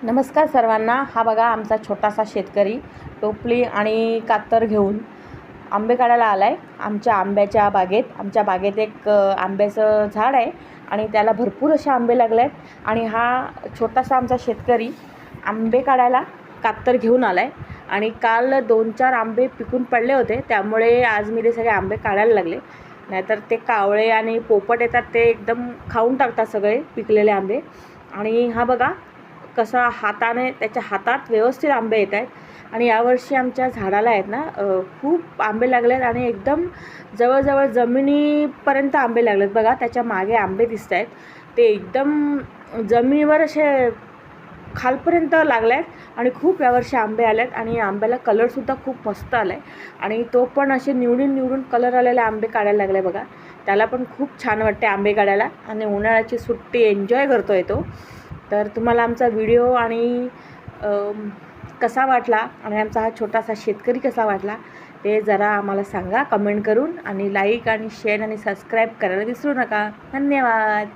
नमस्कार सर्वांना. हा बघा आमचा छोटासा शेतकरी टोपली आणि कातर घेऊन आंबे काढायला आला आहे आमच्या आंब्याच्या बागेत. आमच्या बागेत एक आंब्याचं झाड आहे आणि त्याला भरपूर असे आंबे लागले आहेत आणि हा छोटासा आमचा शेतकरी आंबे काढायला कातर घेऊन आला आहे. आणि काल 2-4 आंबे पिकून पडले होते, त्यामुळे आज मी ते सगळे आंबे काढायला लागले. नाहीतर ते कावळे आणि पोपट येतात, ते एकदम खाऊन टाकतात सगळे पिकलेले आंबे. आणि हा बघा कसा हाताने त्याच्या हातात व्यवस्थित आंबे येत आहेत. आणि यावर्षी आमच्या झाडाला आहेत ना खूप आंबे लागले आहेत आणि एकदम जवळजवळ जमिनीपर्यंत आंबे लागले आहेत. बघा त्याच्या मागे आंबे दिसत आहेत, ते एकदम जमिनीवर असे खालपर्यंत लागले आहेत आणि खूप यावर्षी आंबे आले आहेत. आणि आंब्याला कलरसुद्धा खूप मस्त आला आहे आणि तो पण असे निवडून निवडून कलर आलेले आंबे काढायला लागले. बघा त्याला पण खूप छान वाटते आंबे काढायला आणि उन्हाळ्याची सुट्टी एन्जॉय करतो आहे तो. तर तुम्हाला आमचा व्हिडिओ आणि कसा वाटला आणि आमचा हा छोटासा शेतकरी कसा वाटला ते जरा आम्हाला सांगा कमेंट करून. आणि लाईक आणि शेअर आणि सबस्क्राईब करायला विसरू नका. धन्यवाद.